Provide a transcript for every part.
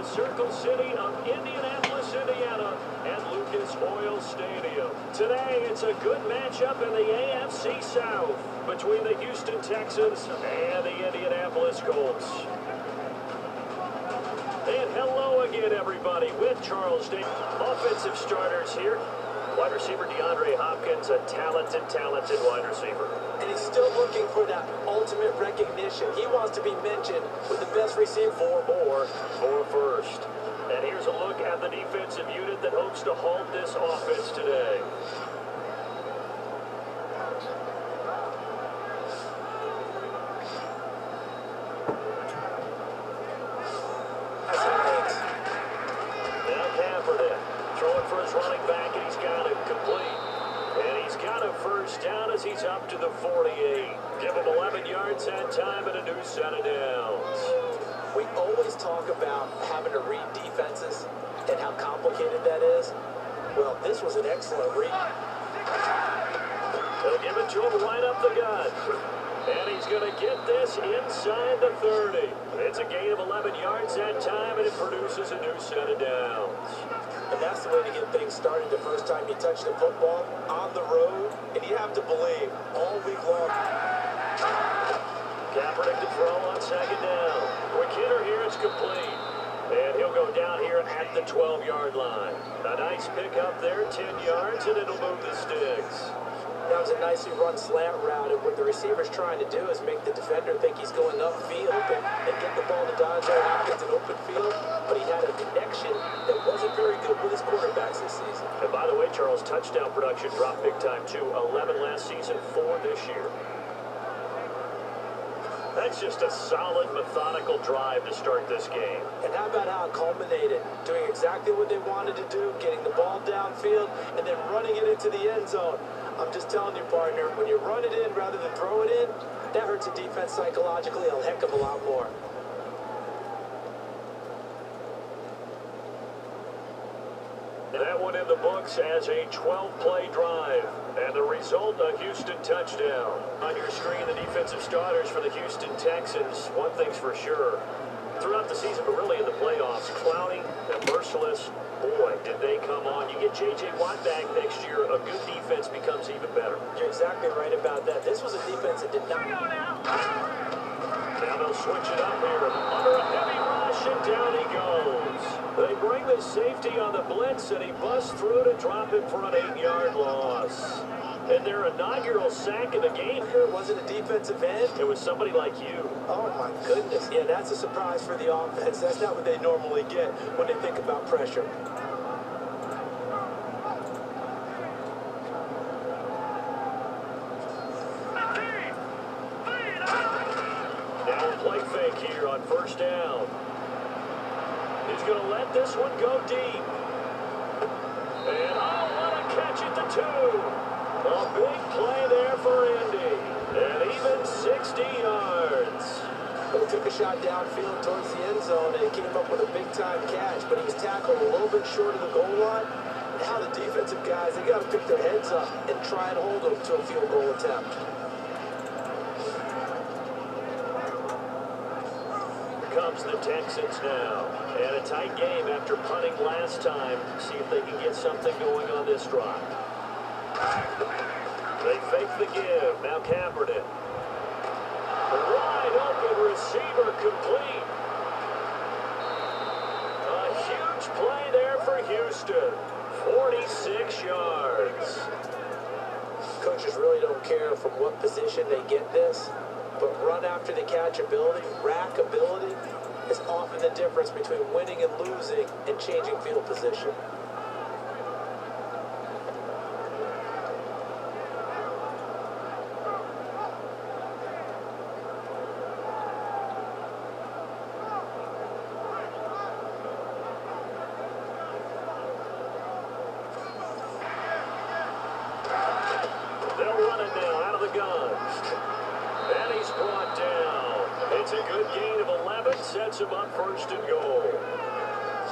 the Circle City of Indianapolis, Indiana, and Lucas Oil Stadium. Today, it's a good matchup in the AFC South between the Houston Texans and the Indianapolis Colts. And hello again, everybody, with Charles Day. Offensive starters here. Wide receiver DeAndre Hopkins, a talented wide receiver. And he's still looking for that ultimate recognition. He wants to be mentioned with the best receiver. For more, for first. And here's a look at the defensive unit that hopes to halt this offense today. Throwing for his running back, and he's got it complete. And he's got a first down as he's up to the 48. Give him 11 yards that time and a new set of downs. We always talk about having to read defenses and how complicated that is. Well, this was an excellent read. They'll give it to him right up the gut. And he's going to get this inside the 30. It's a gain of 11 yards that time, and it produces a new set of downs. And that's the way to get things started the first time you touch the football on the road. And you have to believe all week long. Kaepernick to throw on second down. Quick hitter here, it's complete. And he'll go down here at the 12-yard line. A nice pickup there, 10 yards, and it'll move the sticks. That was a nicely run slant route, and what the receiver's trying to do is make the defender think he's going upfield and get the ball to DeAndre Hopkins in open field, but he had a connection that wasn't very good with his quarterbacks this season. And by the way, Charles, touchdown production dropped big time too. 11 last season, 4 this year. That's just a solid, methodical drive to start this game. And how about how it culminated? Doing exactly what they wanted to do, getting the ball downfield, and then running it into the end zone. I'm just telling you, partner, when you run it in rather than throw it in, that hurts a defense psychologically a heck of a lot more. That one in the books as a 12-play drive. And the result, a Houston touchdown. On your screen, the defensive starters for the Houston Texans. One thing's for sure. Throughout the season, but really in the playoffs, Clowney and Merciless, boy, did they come on. You get J.J. Watt back next year, a good defense becomes even better. You're exactly right about that. This was a defense that did not... Now they'll switch it up here. Under a heavy rush, and down he goes. They bring the safety on the blitz, and he busts through to drop him for an 8-yard loss. And their inaugural sack of the game here wasn't a defensive end. It was somebody like you. Oh, my goodness. Yeah, that's a surprise for the offense. That's not what they normally get when they think about pressure. Now a play fake here on first down. He's going to let this one go deep. And oh, what a catch at the 2. A big play there for Indy. And even 60 yards. He took a shot downfield towards the end zone and came up with a big-time catch, but he was tackled a little bit short of the goal line. Now the defensive guys, they got to pick their heads up and try and hold them to a field goal attempt. Here comes the Texans now. And a tight game after punting last time. See if they can get something going on this drive. They fake the give. Now Kaepernick. Wide open receiver complete. A huge play there for Houston. 46 yards. Coaches really don't care from what position they get this, but run after the catch ability, rack ability, is often the difference between winning and losing and changing field position. They'll run it now out of the gun. And he's brought down. It's a good gain of 11, sets him up first and goal.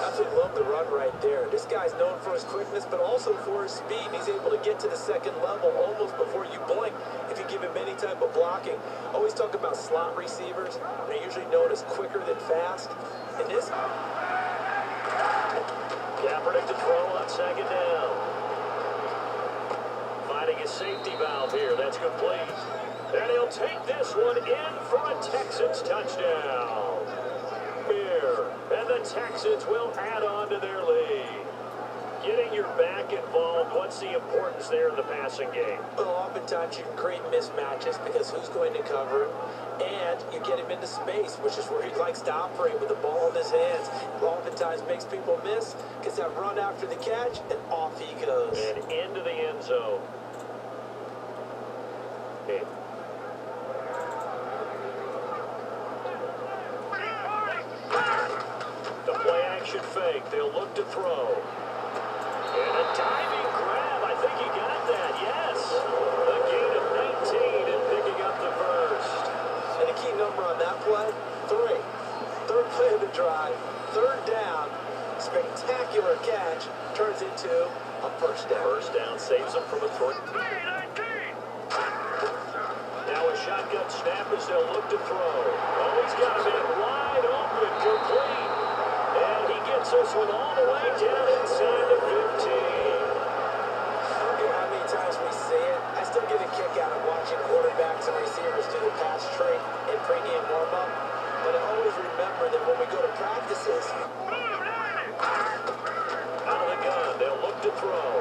Absolutely love the run right there. This guy's known for his quickness, but also for his speed. He's able to get to the second level almost before you blink if you give him any type of blocking. Always talk about slot receivers. They're usually known as quicker than fast. And this... Kaepernick to throw on second down. Finding a safety valve here. That's complete. And he'll take this one in for a Texans touchdown. Here. And the Texans will add on to their lead. Getting your back involved, what's the importance there in the passing game? Well, oftentimes you can create mismatches because who's going to cover him, and you get him into space, which is where he likes to operate with the ball in his hands. It oftentimes makes people miss, gets that run after the catch, and off he goes. And into the end zone. Okay. The play action fake, they'll look to throw. And a diving grab. I think he got that. Yes. A gain of 19 and picking up the first. And the key number on that play, 3. Third play of the drive, third down, spectacular catch, turns into a first down. First down saves him from a throw. Now a shotgun snap as they'll look to throw. Oh, he's got a man wide open, complete. And he gets this one all the way down inside the 15. I don't care how many times we see it, I still get a kick out of watching quarterbacks and receivers do the pass trait in pregame warm-up. But I always remember that when we go to practices, out of the gun, they'll look to throw.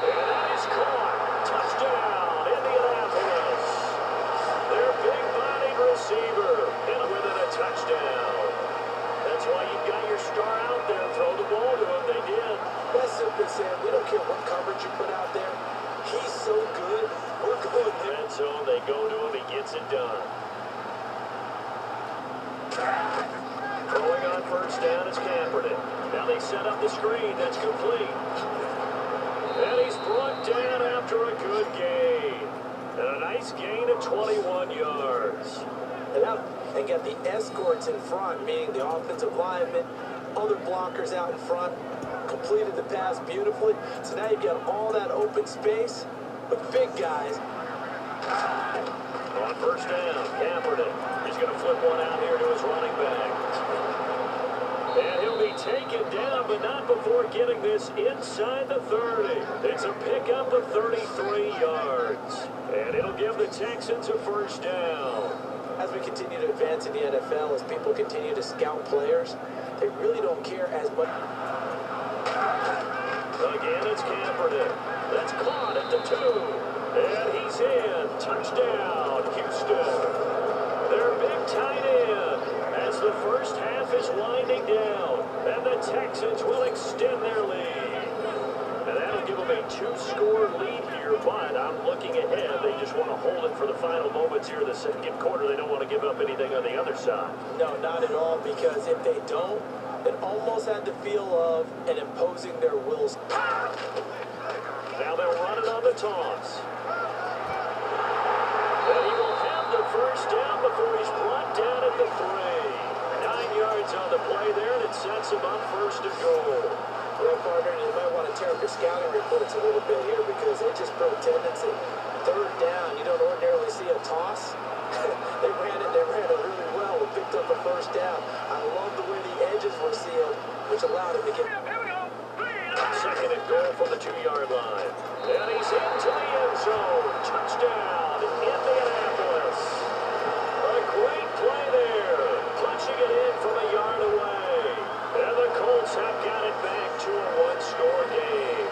And that is caught. Touchdown, Indianapolis. Their big-bodied receiver hit within a touchdown. That's why you've got your star out there. Throw the ball to him. They did. that's simply saying we don't care what coverage you put out there. He's so good, we're going there. Red zone, they go to him. He gets it done. Throwing on first down is Kaepernick. Now they set up the screen. That's complete. And he's brought down after a good gain. And a nice gain of 21 yards. And out and got the escorts in front, meaning the offensive linemen, other blockers out in front, completed the pass beautifully. So now you've got all that open space with big guys. On first down, Kaepernick. He's going to flip one out here to his running back. And he'll be taken down, but not before getting this inside the 30. It's a pickup of 33 yards. And it'll give the Texans a first down. As we continue to advance in the NFL, as people continue to scout players, they really don't care as much. Again, it's Kaepernick. That's caught at the 2. And he's in. Touchdown, Houston. Their big tight end as the first half is winding down. And the Texans will extend their lead. And that'll give them a 2-score lead here, but I'm looking ahead. They just want to hold it for the final moments here in the second quarter. They don't want to give up anything on the other side. No, not at all, because if they don't, it almost had the feel of an imposing their wills. Now they'll run it on the toss. And he will have the first down before he's brought down at the 3. 9 yards on the play there, and it sets him up first and goal. Well, partner, you might want to tear up your scouting reports a little bit here because they just built tendency. Third down, you don't ordinarily see a toss. They ran it really well and picked up a first down. I love the way the edges were sealed, which allowed him to get. Second and goal from the 2-yard line. And he's into the end zone. Touchdown, Indianapolis. A great play there. Punching it in from a yard away. And the Colts have got it back to a 1-score game.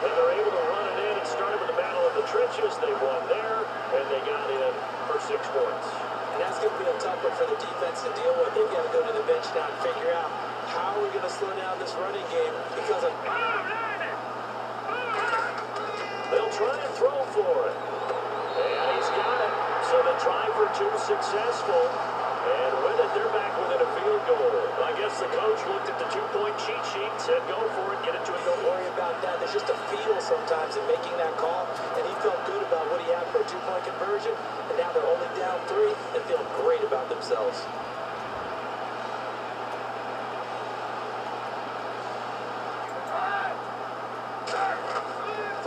And they're able to run it in. It started with the battle of the trenches. They won there, and they got in for 6 points. And that's going to be a tough one for the defense to deal with. They've got to go to the bench now and figure out how are we going to slow down this running game because of. They'll try and throw for it. And he's got it. So the try for 2 successful. And with it, they're back within a field goal. I guess the coach looked at the 2-point cheat sheet and said, go for it, get it to it. Don't worry about that. There's just a feel sometimes in making that call. And he felt good about what he had for a 2-point conversion. And now they're only down 3 and feel great about themselves.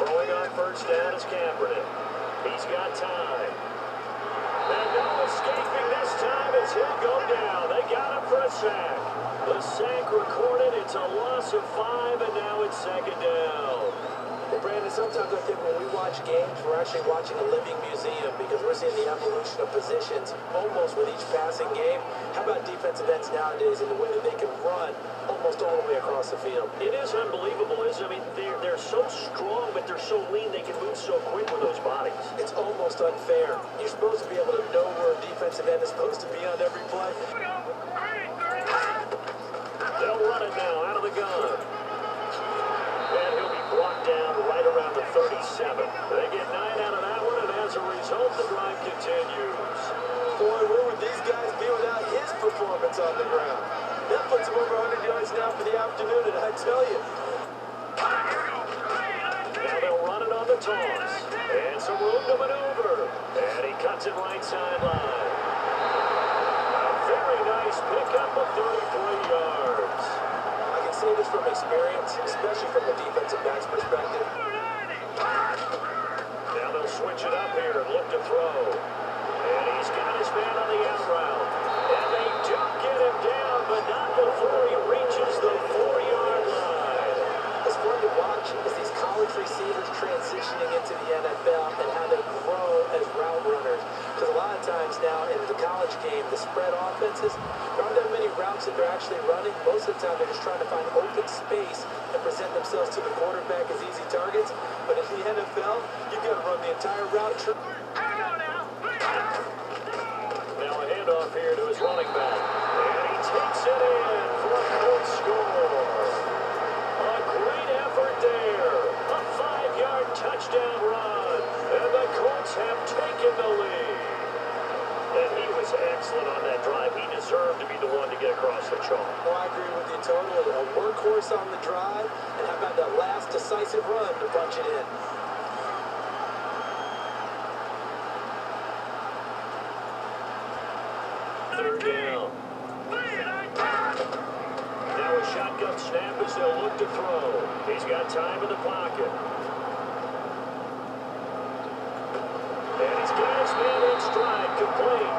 Throwing on first down is Kaepernick. He's got time. And no escaping this time as he'll go down. They got him for a sack. The sack recorded. It's It's a loss of 5, and now it's second down. Well, Brandon, sometimes I think when we watch games, we're actually watching a living museum because we're seeing the evolution of positions almost with each passing game. How about defensive ends nowadays and the way that they can run almost all the way across the field? It is unbelievable, isn't it? I mean, they're so strong, but they're so lean. They can move so quick with those bodies. It's almost unfair. You're supposed to be able to know where a defensive end is supposed to be on every play. They'll run it now out of the gun. And he'll be blocked down right around the 37. They get 9 out of that one, and as a result, the drive continues. Boy, where would these guys be without his performance on the ground? That puts him over 100 yards now for the afternoon, and I tell you. Now they'll run it on the toss. And some room to maneuver. And he cuts it right sideline. A very nice pickup of 33 yards. I can say this from experience, especially from the defensive back's perspective. Now they'll switch it up here and look to throw. And he's got his man on the out route. And they do get him down, but not before he reaches the 4-yard line. What's fun to watch is these college receivers transitioning into the NFL and how they grow as route runners. Because a lot of times now in the college game, the spread offenses, there aren't that many routes that they're actually running. Most of the time, they're just trying to find open space and present themselves to the quarterback as easy targets. But in the NFL, you've got to run the entire route. Now a handoff here to his running back. And he takes it in for a Colts score. A great effort there. A 5-yard touchdown run. And the Colts have taken the lead. And he was excellent on that drive. He deserved to be the one to get across the chalk. Well, I agree with you totally. A workhorse on the drive. And how about that last decisive run to punch it in? Third down. Now a shotgun snap as they'll look to throw. He's got time in the pocket. And he's got his man in stride, complete.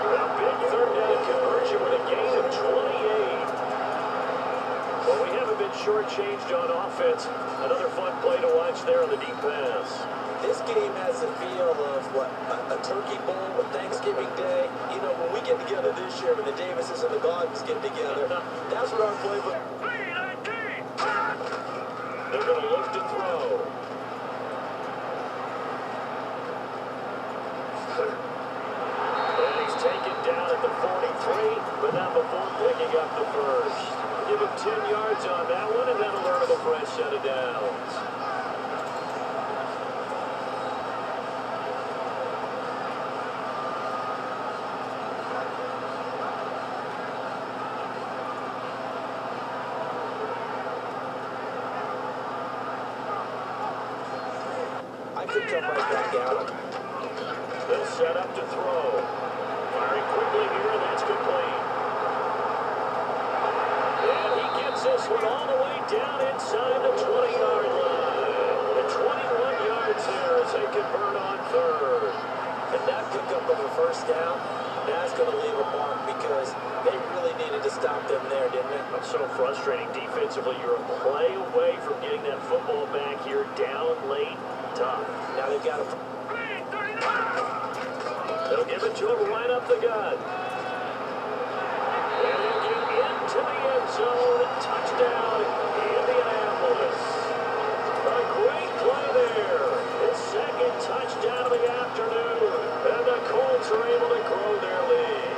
A big third down conversion with a gain of 28. Well, we haven't been shortchanged on offense. Another fun play to watch there on the deep pass. This game has the feel of, what, a turkey bowl with Thanksgiving Day. You know, when we get together this year, when the Davises and the Gardens get together, that's what our playbook. They're going to look to throw. And he's taken down at the 43, but not before picking up the first. Give him 10 yards on that one, and that'll earn him a fresh set of downs. I could come right back at him. They'll set up to throw. Firing quickly here, and that's complete. And he gets this one all the way down inside the 20-yard line. And 21 yards there as they convert on third. And that pickup of a first down, that's going to leave a mark because they really needed to stop them there, didn't it? It's so frustrating defensively. You're a play away from getting that football back here down late. Tough. Now they've got to... They'll give it to him right up the gut. And he'll get into the end zone. Touchdown, Indianapolis. A great play there. His second touchdown of the afternoon. And the Colts are able to grow their lead.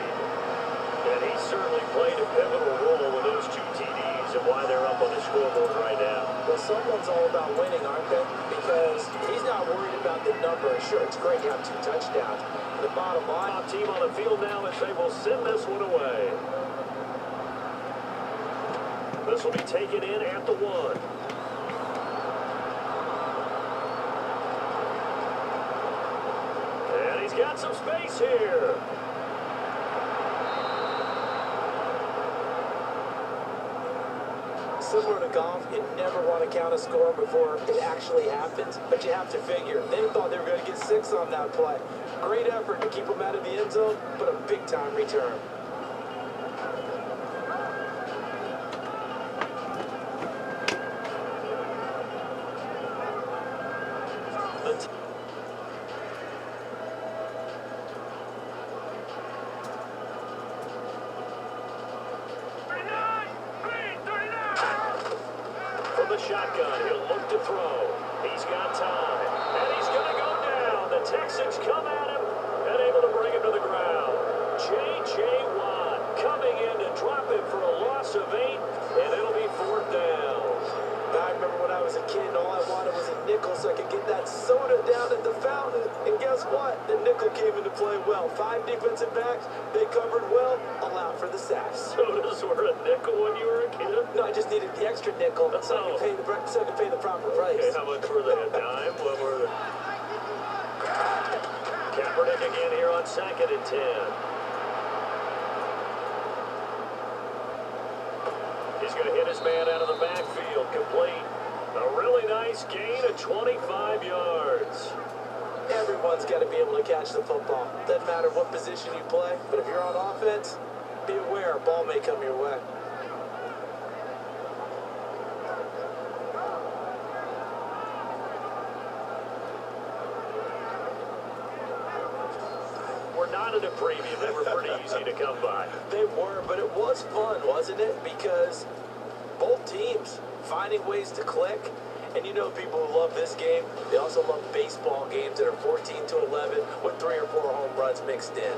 And he certainly played a pivotal role with those 2 TDs and why they're up on the scoreboard right now. Well, someone's all about winning, aren't they? Because he's not worried about the number. Sure, it's great to have 2 touchdowns. The bottom line... Top team on the field now as they will send this one away. This will be taken in at the 1. And he's got some space here. Similar to golf, you never want to count a score before it actually happens, but you have to figure. They thought they were going to get 6 on that play. Great effort to keep them out of the end zone, but a big-time return. the shotgun. He'll look to throw. He's got time. And he's going to go down. The Texans come at him and able to bring him to the ground. J.J. Watt coming in to drop him for a loss of 8, and it'll be 4th down. I remember when I was a kid and all I wanted was a nickel so I could get that soda down at the fountain. And guess what? The nickel came into play well. 5 defensive backs, they covered well, allowed for the sacks. Sodas were a nickel when you were a kid? No, I just needed the extra nickel so I could pay the proper price. Okay, how much were they? A dime? What were they? Kaepernick again here on 2nd and 10. He's going to hit his man out of the backfield, complete. A really nice gain of 25 yards. Everyone's got to be able to catch the football. Doesn't matter what position you play, but if you're on offense, be aware a ball may come your way. We're not in a preview. They were pretty easy to come by. They were, but it was fun, wasn't it? Because both teams finding ways to click. And you know people who love this game, they also love baseball games that are 14-11 with 3 or 4 home runs mixed in.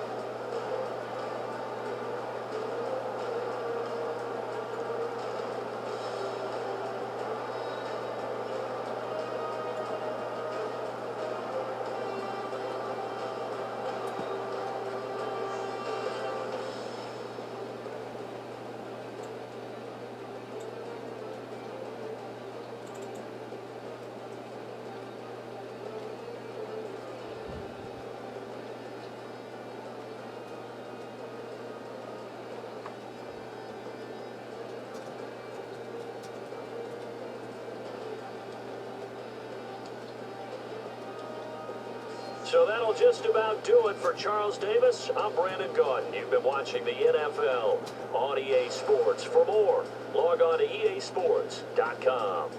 So that'll just about do it for Charles Davis. I'm Brandon Gaudin. You've been watching the NFL on EA Sports. For more, log on to easports.com.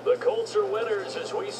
The Colts are winners as we